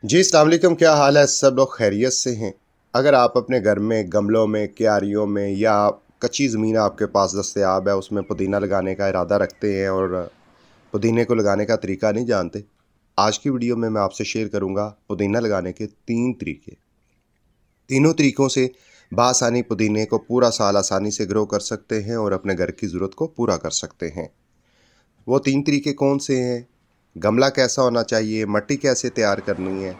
जी, अस्सलाम वालेकुम। क्या हाल है? सब लोग खैरियत से हैं? अगर आप अपने घर में गमलों में, क्यारियों में या कच्ची ज़मीन आपके पास दस्तयाब है, उसमें पुदीना लगाने का इरादा रखते हैं और पुदीने को लगाने का तरीका नहीं जानते, आज की वीडियो में मैं आपसे शेयर करूँगा पुदीना लगाने के 3 तरीके। तीनों तरीकों से बआसानी पुदीने को पूरा साल आसानी से ग्रो कर सकते हैं और अपने घर की ज़रूरत को पूरा कर सकते हैं। वो 3 तरीके कौन से हैं? गमला कैसा होना चाहिए? मिट्टी कैसे तैयार करनी है?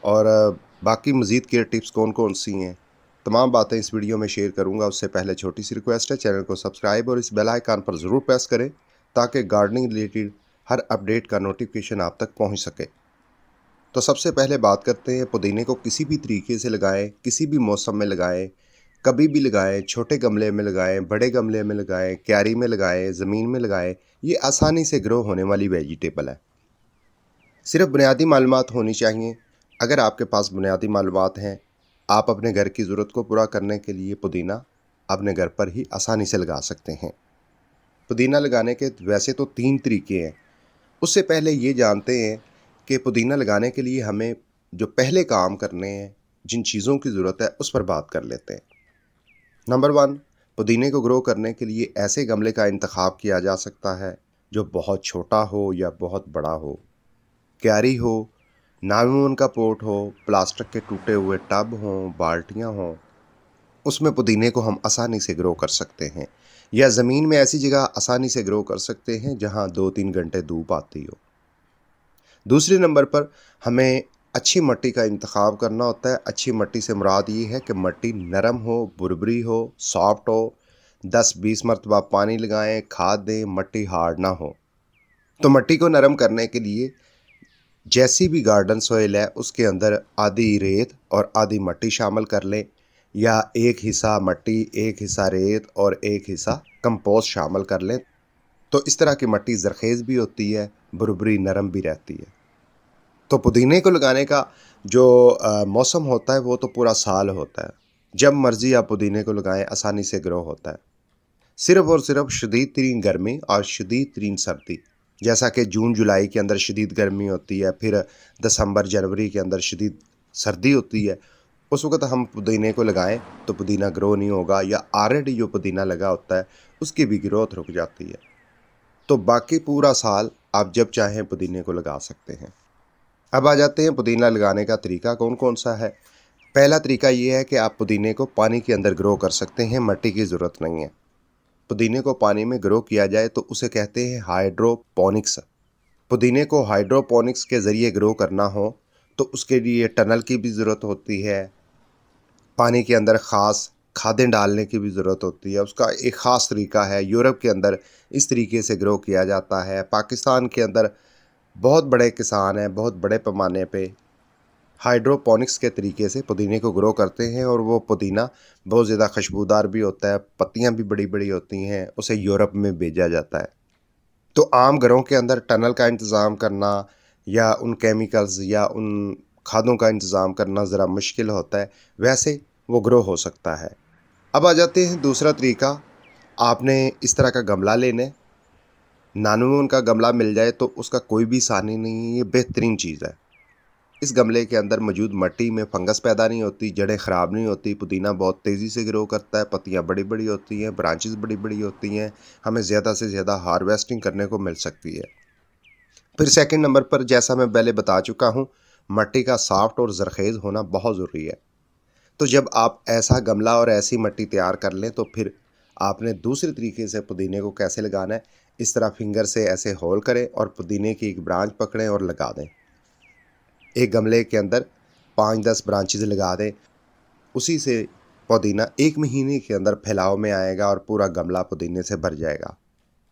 और बाकी मज़ीद केयर टिप्स कौन-कौन सी हैं, तमाम बातें इस वीडियो में शेयर करूँगा। उससे पहले छोटी सी रिक्वेस्ट है, चैनल को सब्सक्राइब और इस बेल आइकन पर ज़रूर प्रेस करें ताकि गार्डनिंग रिलेटेड हर अपडेट का नोटिफिकेशन आप तक पहुंच सके। तो सबसे पहले बात करते हैं, पुदीने को किसी भी तरीके से लगाएं, किसी भी मौसम में लगाएं, कभी भी लगाएं, छोटे गमले में लगाएं, बड़े गमले में लगाएं, क्यारी में लगाएं, ज़मीन में लगाएं, ये आसानी से ग्रो होने वाली वेजिटेबल है। सिर्फ बुनियादी मालूमात होनी चाहिए। अगर आपके पास बुनियादी मालूमात हैं, आप अपने घर की ज़रूरत को पूरा करने के लिए पुदीना अपने घर पर ही आसानी से लगा सकते हैं। पुदीना लगाने के वैसे तो 3 तरीके हैं। उससे पहले ये जानते हैं कि पुदीना लगाने के लिए हमें जो पहले काम करने हैं, जिन चीज़ों की ज़रूरत है, उस पर बात कर लेते हैं। नंबर 1, पुदीने को ग्रो करने के लिए ऐसे गमले का इंतखाब किया जा सकता है, जो बहुत छोटा हो या बहुत बड़ा हो। क्यारी हो, नायलॉन का पोट हो, प्लास्टिक के टूटे हुए टब हों, बाल्टियाँ हों, उसमें पुदीने को हम आसानी से ग्रो कर सकते हैं। या ज़मीन में ऐसी जगह आसानी से ग्रो कर सकते हैं जहाँ 2-3 घंटे धूप आती हो। दूसरे नंबर पर हमें अच्छी मिट्टी का इंतखाब करना होता है। अच्छी मिट्टी से मुराद ये है कि मिट्टी नरम हो, भुरभुरी हो, सॉफ्ट हो, 10-20 मरतबा पानी लगाएं, खाद दें, मिट्टी हार्ड ना हो। तो मिट्टी को नरम करने के लिए जैसी भी गार्डन सॉइल है, उसके अंदर आधी रेत और आधी मिट्टी शामिल कर लें, या एक हिस्सा मिट्टी, एक हिस्सा रेत और एक हिस्सा कंपोस्ट शामिल कर लें। तो इस तरह की मिट्टी ज़रख़ेज़ भी होती है, भुरभुरी नरम भी रहती है। तो पुदीने को लगाने का जो मौसम होता है, वो तो पूरा साल होता है। जब मर्ज़ी आप पुदीने को लगाएं, आसानी से ग्रो होता है। सिर्फ़ और सिर्फ़ शदीद तरीन गर्मी और शदीद तरीन सर्दी, जैसा कि जून जुलाई के अंदर शदीद गर्मी होती है, फिर दिसंबर जनवरी के अंदर शदीद सर्दी होती है, उस वक़्त हम पुदीने को लगाएं तो पुदीना ग्रो नहीं होगा, या ऑलरेडी जो पुदीना लगा होता है उसकी भी ग्रोथ रुक जाती है। तो बाकी पूरा साल आप जब चाहें पुदीने को लगा सकते हैं। अब आ जाते हैं पुदीना लगाने का तरीका कौन-कौन सा है। पहला तरीका ये है कि आप पुदीने को पानी के अंदर ग्रो कर सकते हैं, मिट्टी की ज़रूरत नहीं है। पुदीने को पानी में ग्रो किया जाए तो उसे कहते हैं हाइड्रोपोनिक्स। पुदीने को हाइड्रोपोनिक्स के ज़रिए ग्रो करना हो तो उसके लिए टनल की भी ज़रूरत होती है, पानी के अंदर ख़ास खादें डालने की भी ज़रूरत होती है। उसका एक ख़ास तरीका है। यूरोप के अंदर इस तरीके से ग्रो किया जाता है। पाकिस्तान के अंदर बहुत बड़े किसान हैं, बहुत बड़े पैमाने पे हाइड्रोपोनिक्स के तरीके से पुदीने को ग्रो करते हैं, और वो पुदीना बहुत ज़्यादा खुशबूदार भी होता है, पत्तियाँ भी बड़ी-बड़ी होती हैं, उसे यूरोप में भेजा जाता है। तो आम घरों के अंदर टनल का इंतज़ाम करना या उन केमिकल्स या उन खादों का इंतज़ाम करना ज़रा मुश्किल होता है, वैसे वो ग्रो हो सकता है। अब आ जाते हैं दूसरा तरीका। आपने इस तरह का गमला लेना है, नानून का गमला मिल जाए तो उसका कोई भी सानी नहीं है, ये बेहतरीन चीज़ है। इस गमले के अंदर मौजूद मिट्टी में फंगस पैदा नहीं होती, जड़ें ख़राब नहीं होती, पुदीना बहुत तेज़ी से ग्रो करता है, पत्तियाँ बड़ी-बड़ी होती हैं, ब्रांचेस बड़ी-बड़ी होती हैं, हमें ज़्यादा से ज़्यादा हार्वेस्टिंग करने को मिल सकती है। फिर सेकंड नंबर पर, जैसा मैं पहले बता चुका हूँ, मिट्टी का सॉफ्ट और ज़रख़ेज़ होना बहुत ज़रूरी है। तो जब आप ऐसा गमला और ऐसी मिट्टी तैयार कर लें तो फिर आपने दूसरे तरीके से पुदीने को कैसे लगाना है, इस तरह फिंगर से ऐसे होल करें और पुदीने की एक ब्रांच पकड़ें और लगा दें। एक गमले के अंदर 5-10 ब्रांचेज़ लगा दें, उसी से पुदीना 1 महीने के अंदर फैलाव में आएगा और पूरा गमला पुदीने से भर जाएगा।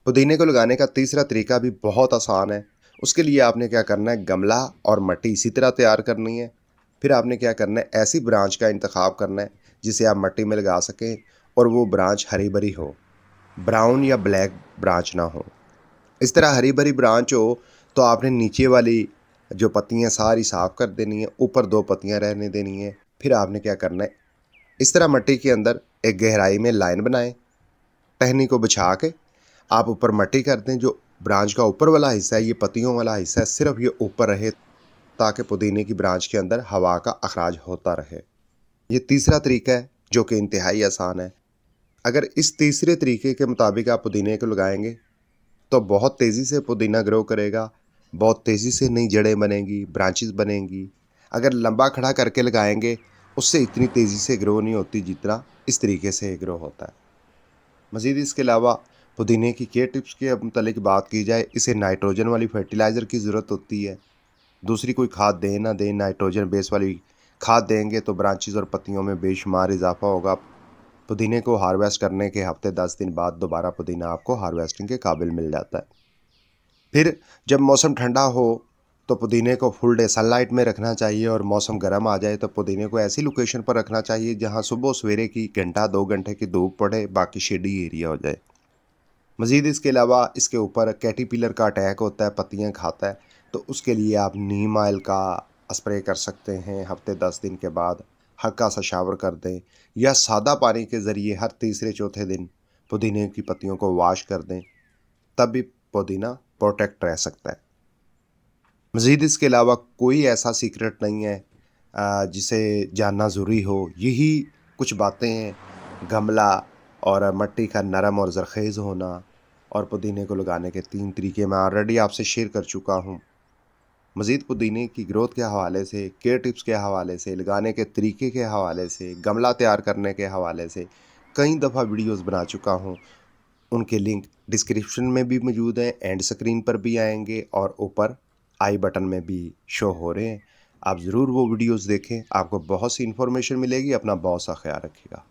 पुदीने को लगाने का तीसरा तरीका भी बहुत आसान है। उसके लिए आपने क्या करना है, गमला और मिट्टी इसी तरह तैयार करनी है। फिर आपने क्या करना है, ऐसी ब्रांच का इंतखाब करना है जिसे आप मिट्टी में लगा सकें और वो ब्रांच हरी-भरी हो, ब्राउन या ब्लैक ब्रांच ना हो। इस तरह हरी भरी ब्रांच हो तो आपने नीचे वाली जो पत्तियां सारी साफ कर देनी है, ऊपर 2 पत्तियां रहने देनी है। फिर आपने क्या करना है, इस तरह मिट्टी के अंदर एक गहराई में लाइन बनाएं, टहनी को बिछा के आप ऊपर मिट्टी कर दें। जो ब्रांच का ऊपर वाला हिस्सा है, ये पत्तियों वाला हिस्सा है, सिर्फ ये ऊपर रहे। ताकि पुदीने की ब्रांच के अंदर हवा का अखराज होता रहे। ये तीसरा तरीका है जो कि इंतहाई आसान है। अगर इस तीसरे तरीके के मुताबिक आप पुदीने को लगाएंगे तो बहुत तेज़ी से पुदीना ग्रो करेगा, बहुत तेज़ी से नई जड़ें बनेंगी, ब्रांचेस बनेंगी। अगर लंबा खड़ा करके लगाएंगे उससे इतनी तेज़ी से ग्रो नहीं होती जितना इस तरीके से ग्रो होता है। मज़ीद इसके अलावा पुदीने की केयर टिप्स के मतलब बात की जाए, इसे नाइट्रोजन वाली फर्टिलाइज़र की ज़रूरत होती है। दूसरी कोई खाद दें ना दें, नाइट्रोजन बेस वाली खाद देंगे तो ब्रांचेस और पत्तियों में बेशुमार इजाफा होगा। पुदीने को हार्वेस्ट करने के हफ्ते 10 दिन बाद दोबारा पुदीना आपको हार्वेस्टिंग के काबिल मिल जाता है। फिर जब मौसम ठंडा हो तो पुदीने को फुल डे सनलाइट में रखना चाहिए, और मौसम गर्म आ जाए तो पुदीने को ऐसी लोकेशन पर रखना चाहिए जहां सुबह सवेरे की घंटा 2 घंटे की धूप पड़े, बाकी शेडी एरिया हो जाए। मज़ीद इसके अलावा इसके ऊपर कैटरपिलर का अटैक होता है, पत्तियां खाता है, तो उसके लिए आप नीम ऑयल का स्प्रे कर सकते हैं। हफ्ते 10 दिन के बाद हल्का सा शावर कर दें, या सादा पानी के ज़रिए हर तीसरे चौथे दिन पुदीने की पत्तियों को वॉश कर दें, तब भी पुदीना प्रोटेक्ट रह सकता है। मज़ीद इसके अलावा कोई ऐसा सीक्रेट नहीं है जिसे जानना ज़रूरी हो। यही कुछ बातें हैं, गमला और मिट्टी का नरम और ज़रख़ेज़ होना, और पुदीने को लगाने के 3 तरीके मैं ऑलरेडी आपसे शेयर कर चुका हूँ। मज़ीद पुदीने की ग्रोथ के हवाले से, केयर टिप्स के हवाले से, लगाने के तरीके के हवाले से, गमला तैयार करने के हवाले से कई दफ़ा वीडियोज़ बना चुका हूँ। उनके लिंक डिस्क्रिप्शन में भी मौजूद हैं, एंड स्क्रीन पर भी आएंगे और ऊपर आई बटन में भी शो हो रहे हैं। आप ज़रूर वो वीडियोस देखें, आपको बहुत सी इन्फॉर्मेशन मिलेगी। अपना बहुत सा ख्याल रखिएगा।